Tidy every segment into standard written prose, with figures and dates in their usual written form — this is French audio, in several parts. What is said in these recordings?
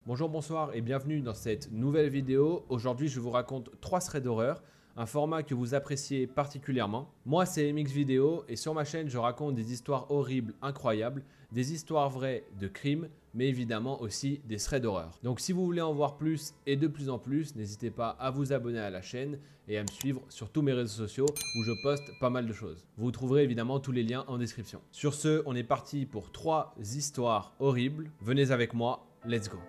Bonjour, bonsoir et bienvenue dans cette nouvelle vidéo. Aujourd'hui, je vous raconte 3 threads d'horreur, un format que vous appréciez particulièrement. Moi, c'est MX Vidéo et sur ma chaîne, je raconte des histoires horribles, incroyables, des histoires vraies de crimes, mais évidemment aussi des threads d'horreur. Donc si vous voulez en voir plus et de plus en plus, n'hésitez pas à vous abonner à la chaîne et à me suivre sur tous mes réseaux sociaux où je poste pas mal de choses. Vous trouverez évidemment tous les liens en description. Sur ce, on est parti pour 3 histoires horribles. Venez avec moi, let's go!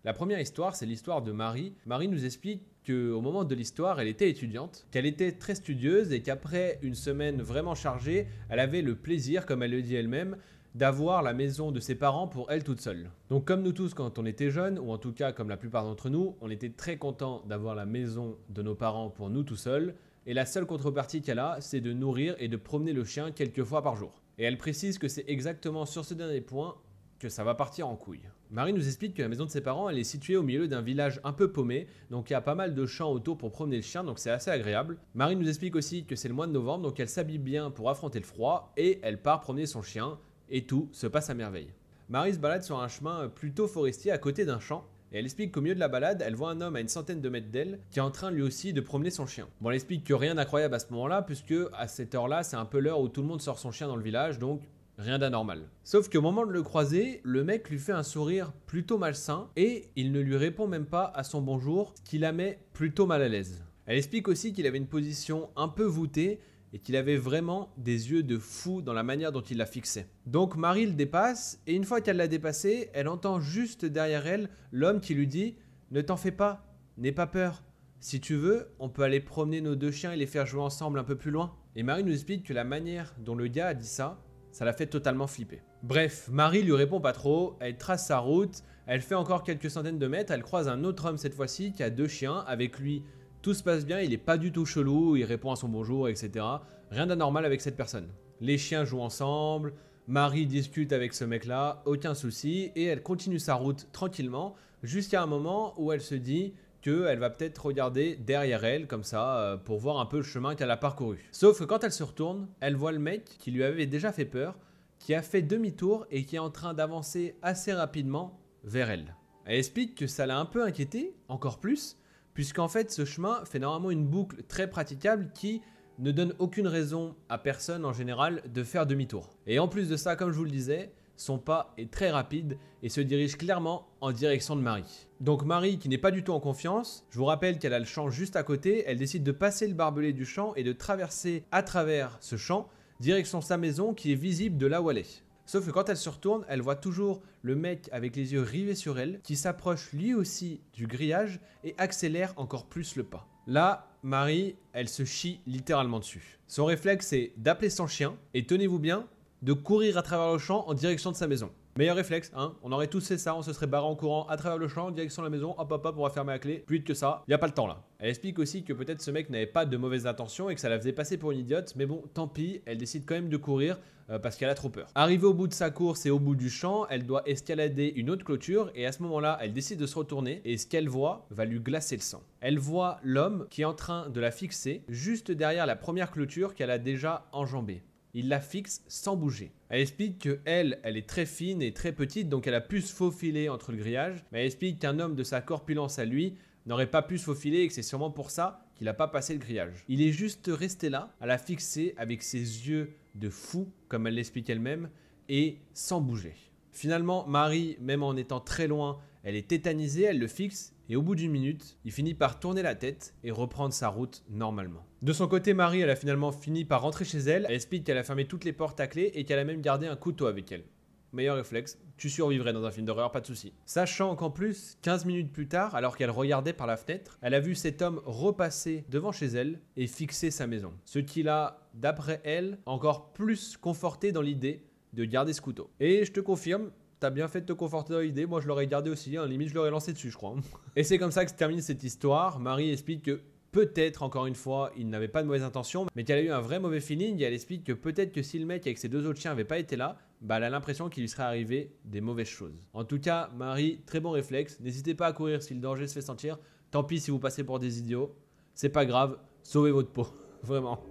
La première histoire, c'est l'histoire de Marie. Marie nous explique qu'au moment de l'histoire, elle était étudiante, qu'elle était très studieuse et qu'après une semaine vraiment chargée, elle avait le plaisir, comme elle le dit elle-même, d'avoir la maison de ses parents pour elle toute seule. Donc comme nous tous quand on était jeunes, ou en tout cas comme la plupart d'entre nous, on était très contents d'avoir la maison de nos parents pour nous tout seuls. Et la seule contrepartie qu'elle a, c'est de nourrir et de promener le chien quelques fois par jour. Et elle précise que c'est exactement sur ce dernier point que ça va partir en couille. Marie nous explique que la maison de ses parents, elle est située au milieu d'un village un peu paumé, donc il y a pas mal de champs autour pour promener le chien, donc c'est assez agréable. Marie nous explique aussi que c'est le mois de novembre, donc elle s'habille bien pour affronter le froid, et elle part promener son chien, et tout se passe à merveille. Marie se balade sur un chemin plutôt forestier à côté d'un champ, et elle explique qu'au milieu de la balade, elle voit un homme à une centaine de mètres d'elle qui est en train lui aussi de promener son chien. Bon, elle explique que rien d'incroyable à ce moment-là, puisque à cette heure-là, c'est un peu l'heure où tout le monde sort son chien dans le village, donc rien d'anormal. Sauf qu'au moment de le croiser, le mec lui fait un sourire plutôt malsain et il ne lui répond même pas à son bonjour, ce qui la met plutôt mal à l'aise. Elle explique aussi qu'il avait une position un peu voûtée et qu'il avait vraiment des yeux de fou dans la manière dont il la fixait. Donc Marie le dépasse et une fois qu'elle l'a dépassé, elle entend juste derrière elle l'homme qui lui dit « Ne t'en fais pas, n'aie pas peur. Si tu veux, on peut aller promener nos deux chiens et les faire jouer ensemble un peu plus loin. » Et Marie nous explique que la manière dont le gars a dit ça l'a fait totalement flipper. Bref, Marie lui répond pas trop, elle trace sa route, elle fait encore quelques centaines de mètres, elle croise un autre homme cette fois-ci qui a deux chiens, avec lui tout se passe bien, il est pas du tout chelou, il répond à son bonjour, etc. Rien d'anormal avec cette personne. Les chiens jouent ensemble, Marie discute avec ce mec-là, aucun souci, et elle continue sa route tranquillement, jusqu'à un moment où elle se dit qu'elle va peut-être regarder derrière elle, comme ça, pour voir un peu le chemin qu'elle a parcouru. Sauf que quand elle se retourne, elle voit le mec qui lui avait déjà fait peur, qui a fait demi-tour et qui est en train d'avancer assez rapidement vers elle. Elle explique que ça l'a un peu inquiétée, encore plus, puisqu'en fait ce chemin fait normalement une boucle très praticable qui ne donne aucune raison à personne en général de faire demi-tour. Et en plus de ça, comme je vous le disais, son pas est très rapide et se dirige clairement en direction de Marie. Donc Marie, qui n'est pas du tout en confiance, je vous rappelle qu'elle a le champ juste à côté, elle décide de passer le barbelé du champ et de traverser à travers ce champ, direction sa maison qui est visible de là où elle est. Sauf que quand elle se retourne, elle voit toujours le mec avec les yeux rivés sur elle, qui s'approche lui aussi du grillage et accélère encore plus le pas. Là, Marie, elle se chie littéralement dessus. Son réflexe, c'est d'appeler son chien, et tenez-vous bien, de courir à travers le champ en direction de sa maison. Meilleur réflexe, hein, on aurait tous fait ça, on se serait barré en courant à travers le champ, en direction de la maison, hop hop hop, on va fermer la clé, plus vite que ça, y a pas le temps là. Elle explique aussi que peut-être ce mec n'avait pas de mauvaises intentions et que ça la faisait passer pour une idiote, mais bon, tant pis, elle décide quand même de courir parce qu'elle a trop peur. Arrivée au bout de sa course et au bout du champ, elle doit escalader une autre clôture et à ce moment-là, elle décide de se retourner et ce qu'elle voit va lui glacer le sang. Elle voit l'homme qui est en train de la fixer juste derrière la première clôture qu'elle a déjà enjambée. Il la fixe sans bouger. Elle explique qu'elle est très fine et très petite, donc elle a pu se faufiler entre le grillage. Mais elle explique qu'un homme de sa corpulence à lui n'aurait pas pu se faufiler et que c'est sûrement pour ça qu'il n'a pas passé le grillage. Il est juste resté là, à la fixer avec ses yeux de fou, comme elle l'explique elle-même, et sans bouger. Finalement, Marie, même en étant très loin, elle est tétanisée, elle le fixe, et au bout d'une minute, il finit par tourner la tête et reprendre sa route normalement. De son côté, Marie, elle a finalement fini par rentrer chez elle, elle explique qu'elle a fermé toutes les portes à clé et qu'elle a même gardé un couteau avec elle. Meilleur réflexe, tu survivrais dans un film d'horreur, pas de souci. Sachant qu'en plus, 15 minutes plus tard, alors qu'elle regardait par la fenêtre, elle a vu cet homme repasser devant chez elle et fixer sa maison. Ce qui l'a, d'après elle, encore plus conforté dans l'idée de garder ce couteau. Et je te confirme, t'as bien fait de te conforter dans l'idée, moi je l'aurais gardé aussi, hein, limite je l'aurais lancé dessus je crois. Et c'est comme ça que se termine cette histoire. Marie explique que peut-être, encore une fois, il n'avait pas de mauvaise intention, mais qu'elle a eu un vrai mauvais feeling et elle explique que peut-être que si le mec avec ses deux autres chiens n'avait pas été là, bah elle a l'impression qu'il lui serait arrivé des mauvaises choses. En tout cas, Marie, très bon réflexe, n'hésitez pas à courir si le danger se fait sentir, tant pis si vous passez pour des idiots, c'est pas grave, sauvez votre peau, vraiment.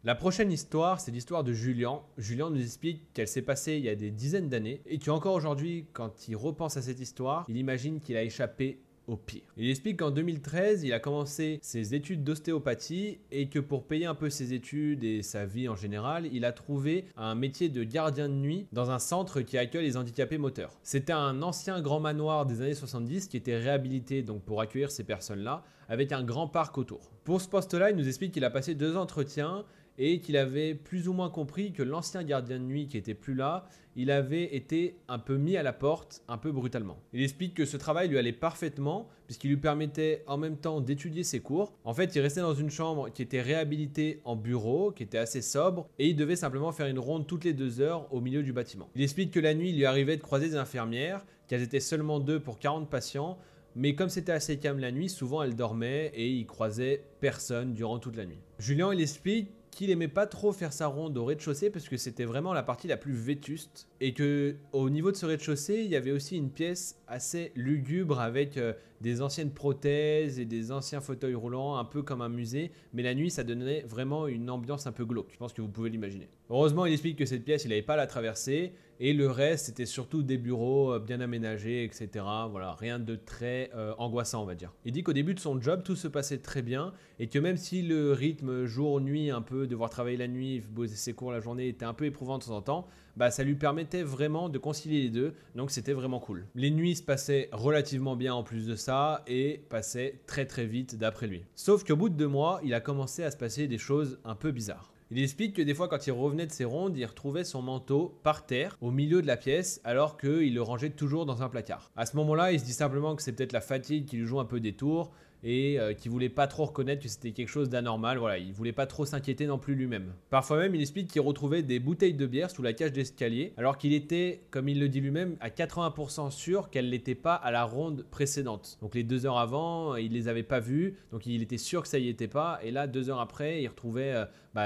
La prochaine histoire, c'est l'histoire de Julian. Julian nous explique qu'elle s'est passée il y a des dizaines d'années et qu'encore aujourd'hui, quand il repense à cette histoire, il imagine qu'il a échappé au pire. Il explique qu'en 2013, il a commencé ses études d'ostéopathie et que pour payer un peu ses études et sa vie en général, il a trouvé un métier de gardien de nuit dans un centre qui accueille les handicapés moteurs. C'était un ancien grand manoir des années 70 qui était réhabilité donc pour accueillir ces personnes-là avec un grand parc autour. Pour ce poste-là, il nous explique qu'il a passé 2 entretiens et qu'il avait plus ou moins compris que l'ancien gardien de nuit qui était plus là, il avait été un peu mis à la porte, un peu brutalement. Il explique que ce travail lui allait parfaitement puisqu'il lui permettait en même temps d'étudier ses cours. En fait, il restait dans une chambre qui était réhabilitée en bureau, qui était assez sobre et il devait simplement faire une ronde toutes les 2 heures au milieu du bâtiment. Il explique que la nuit, il lui arrivait de croiser des infirmières, qu'elles étaient seulement 2 pour 40 patients, mais comme c'était assez calme la nuit, souvent elles dormaient et il croisait personne durant toute la nuit. Julien, il explique qu'il aimait pas trop faire sa ronde au rez-de-chaussée parce que c'était vraiment la partie la plus vétuste et que au niveau de ce rez-de-chaussée, il y avait aussi une pièce assez lugubre avec des anciennes prothèses et des anciens fauteuils roulants, un peu comme un musée, mais la nuit ça donnait vraiment une ambiance un peu glauque, je pense que vous pouvez l'imaginer. Heureusement, il explique que cette pièce, il n'avait pas à la traverser et le reste, c'était surtout des bureaux bien aménagés, etc. Voilà, rien de très angoissant, on va dire. Il dit qu'au début de son job, tout se passait très bien et que même si le rythme jour-nuit, un peu devoir travailler la nuit, bosser ses cours la journée était un peu éprouvant de temps en temps, bah ça lui permettait vraiment de concilier les deux, donc c'était vraiment cool. Les nuits se passaient relativement bien en plus de ça et passaient très très vite d'après lui. Sauf qu'au bout de 2 mois, il a commencé à se passer des choses un peu bizarres. Il explique que des fois quand il revenait de ses rondes, il retrouvait son manteau par terre au milieu de la pièce alors qu'il le rangeait toujours dans un placard. À ce moment-là, il se dit simplement que c'est peut-être la fatigue qui lui joue un peu des tours et qu'il voulait pas trop reconnaître que c'était quelque chose d'anormal, voilà, il voulait pas trop s'inquiéter non plus lui-même. Parfois même, il explique qu'il retrouvait des bouteilles de bière sous la cage d'escalier, alors qu'il était, comme il le dit lui-même, à 80% sûr qu'elle n'était pas à la ronde précédente. Donc les 2 heures avant, il les avait pas vues, donc il était sûr que ça y était pas, et là 2 heures après, il retrouvait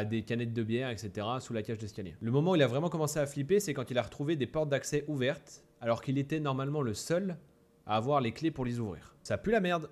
des canettes de bière, etc. sous la cage d'escalier. Le moment où il a vraiment commencé à flipper, c'est quand il a retrouvé des portes d'accès ouvertes, alors qu'il était normalement le seul à avoir les clés pour les ouvrir. Ça pue la merde.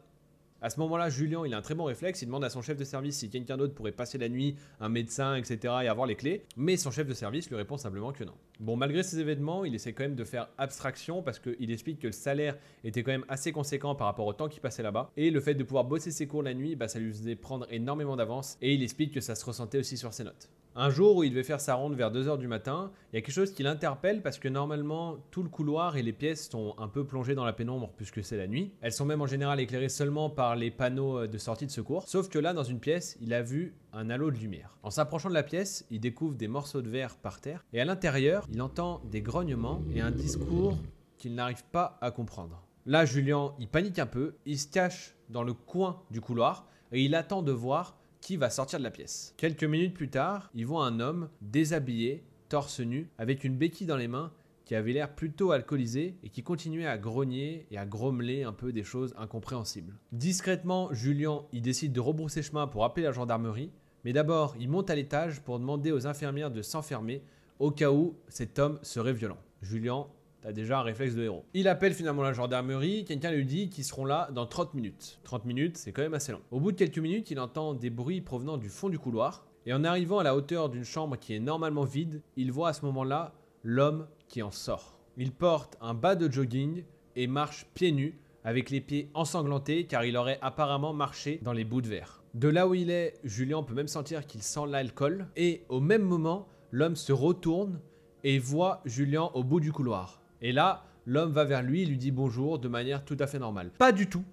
À ce moment-là, Julien, il a un très bon réflexe, il demande à son chef de service si quelqu'un d'autre pourrait passer la nuit, un médecin, etc. et avoir les clés, mais son chef de service lui répond simplement que non. Bon, malgré ces événements, il essaie quand même de faire abstraction parce qu'il explique que le salaire était quand même assez conséquent par rapport au temps qu'il passait là-bas, et le fait de pouvoir bosser ses cours la nuit, ça lui faisait prendre énormément d'avance, et il explique que ça se ressentait aussi sur ses notes. Un jour où il devait faire sa ronde vers 2 heures du matin, il y a quelque chose qui l'interpelle parce que normalement tout le couloir et les pièces sont un peu plongées dans la pénombre puisque c'est la nuit. Elles sont même en général éclairées seulement par les panneaux de sortie de secours. Sauf que là, dans une pièce, il a vu un halo de lumière. En s'approchant de la pièce, il découvre des morceaux de verre par terre et à l'intérieur, il entend des grognements et un discours qu'il n'arrive pas à comprendre. Là, Julien, il panique un peu, il se cache dans le coin du couloir et il attend de voir qui va sortir de la pièce. Quelques minutes plus tard, il voit un homme déshabillé, torse nu, avec une béquille dans les mains, qui avait l'air plutôt alcoolisé et qui continuait à grogner et à grommeler un peu des choses incompréhensibles. Discrètement, Julien, il décide de rebrousser chemin pour appeler la gendarmerie, mais d'abord, il monte à l'étage pour demander aux infirmières de s'enfermer au cas où cet homme serait violent. Julien a déjà un réflexe de héros. Il appelle finalement la gendarmerie, quelqu'un lui dit qu'ils seront là dans 30 minutes. 30 minutes, c'est quand même assez long. Au bout de quelques minutes, il entend des bruits provenant du fond du couloir, et en arrivant à la hauteur d'une chambre qui est normalement vide, il voit à ce moment-là l'homme qui en sort. Il porte un bas de jogging et marche pieds nus, avec les pieds ensanglantés car il aurait apparemment marché dans les bouts de verre. De là où il est, Julien peut même sentir qu'il sent l'alcool, et au même moment, l'homme se retourne et voit Julien au bout du couloir. Et là, l'homme va vers lui et lui dit bonjour de manière tout à fait normale. Pas du tout,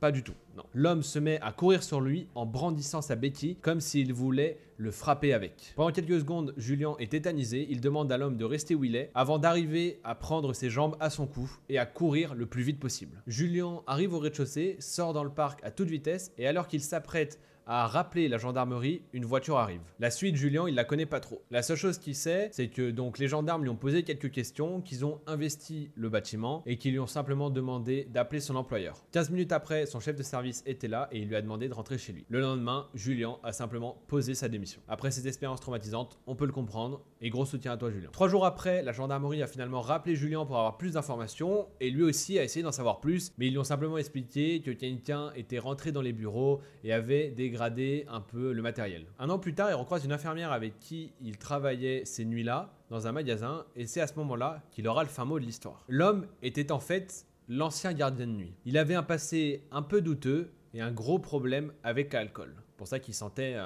non. L'homme se met à courir sur lui en brandissant sa béquille comme s'il voulait le frapper avec. Pendant quelques secondes, Julien est tétanisé, il demande à l'homme de rester où il est avant d'arriver à prendre ses jambes à son cou et à courir le plus vite possible. Julien arrive au rez-de-chaussée, sort dans le parc à toute vitesse et alors qu'il s'apprête à rappeler la gendarmerie, une voiture arrive. La suite, Julien, il la connaît pas trop. La seule chose qu'il sait, c'est que donc les gendarmes lui ont posé quelques questions, qu'ils ont investi le bâtiment et qu'ils lui ont simplement demandé d'appeler son employeur. 15 minutes après, son chef de service était là et il lui a demandé de rentrer chez lui. Le lendemain, Julien a simplement posé sa démission. Après cette expérience traumatisante, on peut le comprendre et gros soutien à toi, Julien. 3 jours après, la gendarmerie a finalement rappelé Julien pour avoir plus d'informations et lui aussi a essayé d'en savoir plus, mais ils lui ont simplement expliqué que quelqu'un était rentré dans les bureaux et avait des dégrader un peu le matériel. Un an plus tard, il recroise une infirmière avec qui il travaillait ces nuits-là dans un magasin et c'est à ce moment-là qu'il aura le fin mot de l'histoire. L'homme était en fait l'ancien gardien de nuit. Il avait un passé un peu douteux et un gros problème avec l'alcool. Pour ça qu'il sentait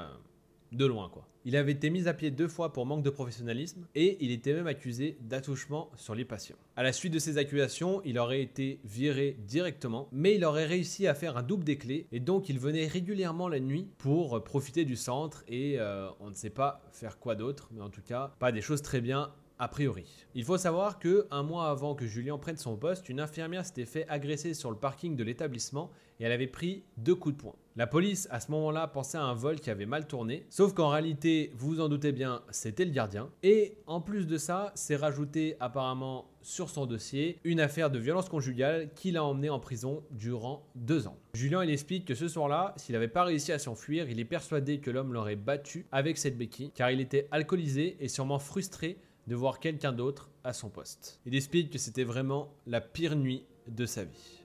de loin quoi. Il avait été mis à pied 2 fois pour manque de professionnalisme et il était même accusé d'attouchement sur les patients. À la suite de ces accusations, il aurait été viré directement, mais il aurait réussi à faire un double des clés et donc il venait régulièrement la nuit pour profiter du centre et on ne sait pas faire quoi d'autre, mais en tout cas pas des choses très bien a priori. Il faut savoir que un mois avant que Julien prenne son poste, une infirmière s'était fait agresser sur le parking de l'établissement et elle avait pris 2 coups de poing. La police à ce moment-là pensait à un vol qui avait mal tourné, sauf qu'en réalité, vous vous en doutez bien, c'était le gardien. Et en plus de ça, c'est rajouté apparemment sur son dossier une affaire de violence conjugale qui l'a emmené en prison durant 2 ans. Julien il explique que ce soir-là, s'il n'avait pas réussi à s'enfuir, il est persuadé que l'homme l'aurait battu avec cette béquille car il était alcoolisé et sûrement frustré de voir quelqu'un d'autre à son poste. Il explique que c'était vraiment la pire nuit de sa vie.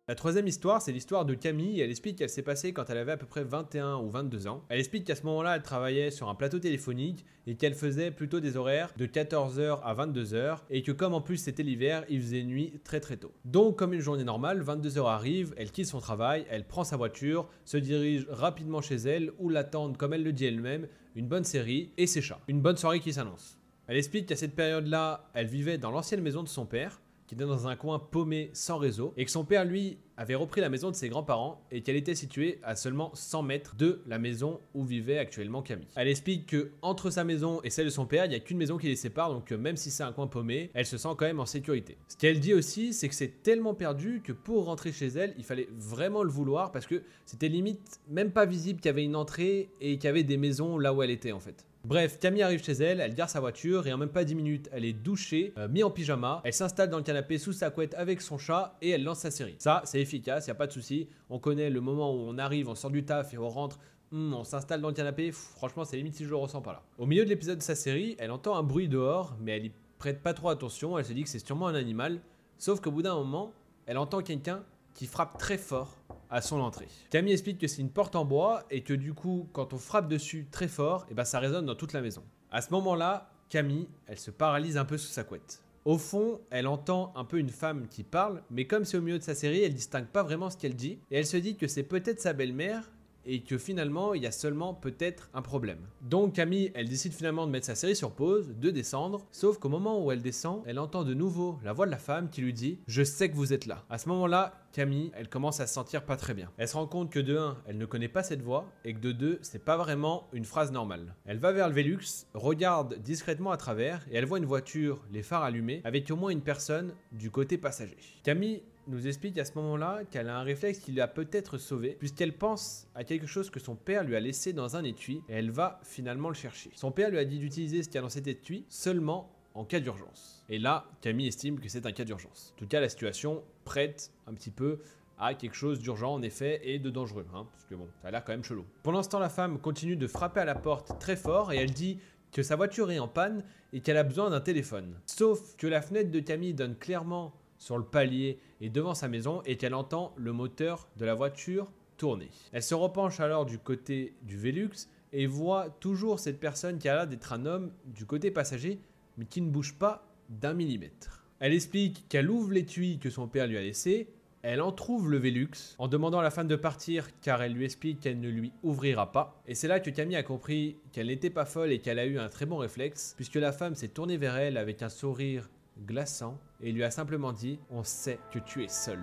La troisième histoire, c'est l'histoire de Camille. Elle explique qu'elle s'est passée quand elle avait à peu près 21 ou 22 ans. Elle explique qu'à ce moment-là, elle travaillait sur un plateau téléphonique et qu'elle faisait plutôt des horaires de 14h à 22h et que comme en plus c'était l'hiver, il faisait nuit très très tôt. Donc comme une journée normale, 22h arrive, elle quitte son travail, elle prend sa voiture, se dirige rapidement chez elle où l'attendent, comme elle le dit elle-même, une bonne série et ses chats. Une bonne soirée qui s'annonce. Elle explique qu'à cette période-là, elle vivait dans l'ancienne maison de son père, qui était dans un coin paumé sans réseau, et que son père, lui, avait repris la maison de ses grands-parents et qu'elle était située à seulement 100 mètres de la maison où vivait actuellement Camille. Elle explique que entre sa maison et celle de son père, il n'y a qu'une maison qui les sépare, donc même si c'est un coin paumé, elle se sent quand même en sécurité. Ce qu'elle dit aussi, c'est que c'est tellement perdu que pour rentrer chez elle, il fallait vraiment le vouloir parce que c'était limite même pas visible qu'il y avait une entrée et qu'il y avait des maisons là où elle était en fait. Bref, Camille arrive chez elle, elle gare sa voiture et en même pas 10 minutes, elle est douchée, mise en pyjama, elle s'installe dans le canapé sous sa couette avec son chat et elle lance sa série. Ça, c'est efficace, il n'y a pas de souci. On connaît le moment où on arrive, on sort du taf et on rentre, on s'installe dans le canapé, franchement c'est limite si je le ressens pas là. Au milieu de l'épisode de sa série, elle entend un bruit dehors, mais elle y prête pas trop attention, elle se dit que c'est sûrement un animal, sauf qu'au bout d'un moment, elle entend quelqu'un qui frappe très fort à son entrée. Camille explique que c'est une porte en bois et que du coup, quand on frappe dessus très fort, ça résonne dans toute la maison. À ce moment-là, Camille, elle se paralyse un peu sous sa couette. Au fond, elle entend un peu une femme qui parle, mais comme c'est au milieu de sa série, elle distingue pas vraiment ce qu'elle dit et elle se dit que c'est peut-être sa belle-mère et que finalement, il y a seulement peut-être un problème. Donc Camille, elle décide finalement de mettre sa série sur pause, de descendre, sauf qu'au moment où elle descend, elle entend de nouveau la voix de la femme qui lui dit « Je sais que vous êtes là ». À ce moment-là, Camille, elle commence à se sentir pas très bien. Elle se rend compte que de 1, elle ne connaît pas cette voix et que de 2, c'est pas vraiment une phrase normale. Elle va vers le Velux, regarde discrètement à travers et elle voit une voiture, les phares allumés, avec au moins une personne du côté passager. Camille nous explique à ce moment-là qu'elle a un réflexe qui l'a peut-être sauvée puisqu'elle pense à quelque chose que son père lui a laissé dans un étui et elle va finalement le chercher. Son père lui a dit d'utiliser ce qu'il y a dans cet étui seulement en cas d'urgence. Et là, Camille estime que c'est un cas d'urgence. En tout cas, la situation prête un petit peu à quelque chose d'urgent en effet et de dangereux, parce que bon, ça a l'air quand même chelou. Pendant ce temps, la femme continue de frapper à la porte très fort et elle dit que sa voiture est en panne et qu'elle a besoin d'un téléphone. Sauf que la fenêtre de Camille donne clairement sur le palier et devant sa maison et qu'elle entend le moteur de la voiture tourner. Elle se repenche alors du côté du Velux et voit toujours cette personne qui a l'air d'être un homme du côté passager mais qui ne bouge pas d'1 millimètre. Elle explique qu'elle ouvre l'étui que son père lui a laissé, elle entrouvre le Velux en demandant à la femme de partir car elle lui explique qu'elle ne lui ouvrira pas. Et c'est là que Camille a compris qu'elle n'était pas folle et qu'elle a eu un très bon réflexe puisque la femme s'est tournée vers elle avec un sourire glaçant et lui a simplement dit « On sait que tu es seule ».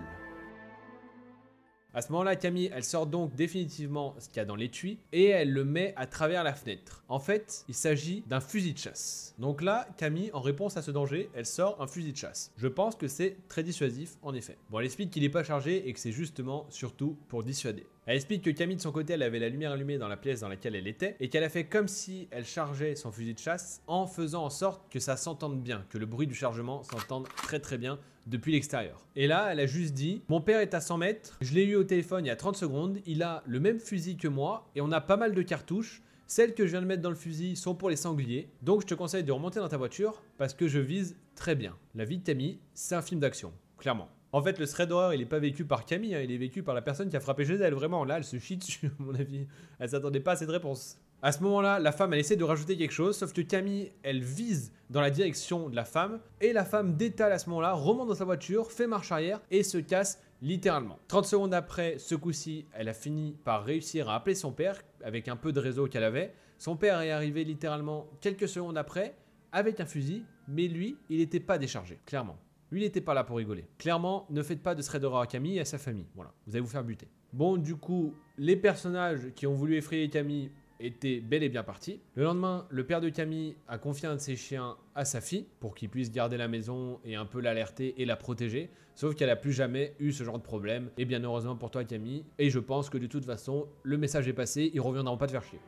À ce moment-là, Camille, elle sort donc définitivement ce qu'il y a dans l'étui et elle le met à travers la fenêtre. En fait, il s'agit d'un fusil de chasse. Donc là, Camille, en réponse à ce danger, elle sort un fusil de chasse. Je pense que c'est très dissuasif, en effet. Bon, elle explique qu'il n'est pas chargé et que c'est justement, surtout, pour dissuader. Elle explique que Camille, de son côté, elle avait la lumière allumée dans la pièce dans laquelle elle était et qu'elle a fait comme si elle chargeait son fusil de chasse en faisant en sorte que ça s'entende bien, que le bruit du chargement s'entende très très bien depuis l'extérieur. Et là, elle a juste dit « Mon père est à 100 mètres, je l'ai eu au téléphone il y a 30 secondes, il a le même fusil que moi et on a pas mal de cartouches. Celles que je viens de mettre dans le fusil sont pour les sangliers, donc je te conseille de remonter dans ta voiture parce que je vise très bien. » La vie de Camille, c'est un film d'action, clairement. En fait, le thread d'horreur, il est pas vécu par Camille, hein, il est vécu par la personne qui a frappé chez elle. Vraiment, là, elle se chie dessus, à mon avis. Elle s'attendait pas à cette réponse. À ce moment-là, la femme, elle essaie de rajouter quelque chose, sauf que Camille, elle vise dans la direction de la femme, et la femme détale à ce moment-là, remonte dans sa voiture, fait marche arrière, et se casse littéralement. 30 secondes après, ce coup-ci, elle a fini par réussir à appeler son père, avec un peu de réseau qu'elle avait. Son père est arrivé littéralement quelques secondes après, avec un fusil, mais lui, il n'était pas déchargé, clairement. Lui, il n'était pas là pour rigoler. Clairement, ne faites pas de thread d'horreur à Camille et à sa famille. Voilà, vous allez vous faire buter. Bon, du coup, les personnages qui ont voulu effrayer Camille était bel et bien parti. Le lendemain, le père de Camille a confié un de ses chiens à sa fille pour qu'il puisse garder la maison et un peu l'alerter et la protéger. Sauf qu'elle n'a plus jamais eu ce genre de problème. Et bien heureusement pour toi Camille. Et je pense que de toute façon, le message est passé, ils reviendront pas te faire chier.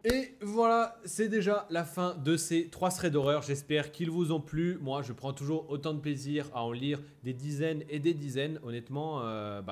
Et voilà, c'est déjà la fin de ces 3 threads d'horreur. J'espère qu'ils vous ont plu. Moi, je prends toujours autant de plaisir à en lire des dizaines et des dizaines. Honnêtement,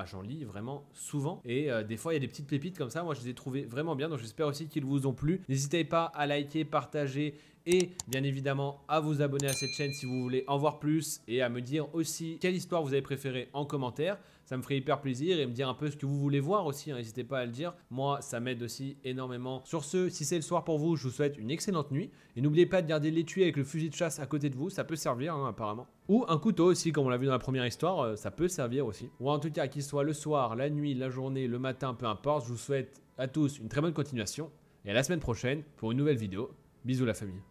j'en lis vraiment souvent. Et des fois, il y a des petites pépites comme ça. Moi, je les ai trouvées vraiment bien. Donc, j'espère aussi qu'ils vous ont plu. N'hésitez pas à liker, partager et bien évidemment à vous abonner à cette chaîne si vous voulez en voir plus. Et à me dire aussi quelle histoire vous avez préférée en commentaire. Ça me ferait hyper plaisir et me dire un peu ce que vous voulez voir aussi, hein. N'hésitez pas à le dire. Moi, ça m'aide aussi énormément. Sur ce, si c'est le soir pour vous, je vous souhaite une excellente nuit. Et n'oubliez pas de garder l'étui avec le fusil de chasse à côté de vous. Ça peut servir, hein, apparemment. Ou un couteau aussi, comme on l'a vu dans la première histoire. Ça peut servir aussi. Ou en tout cas, qu'il soit le soir, la nuit, la journée, le matin, peu importe. Je vous souhaite à tous une très bonne continuation. Et à la semaine prochaine pour une nouvelle vidéo. Bisous la famille.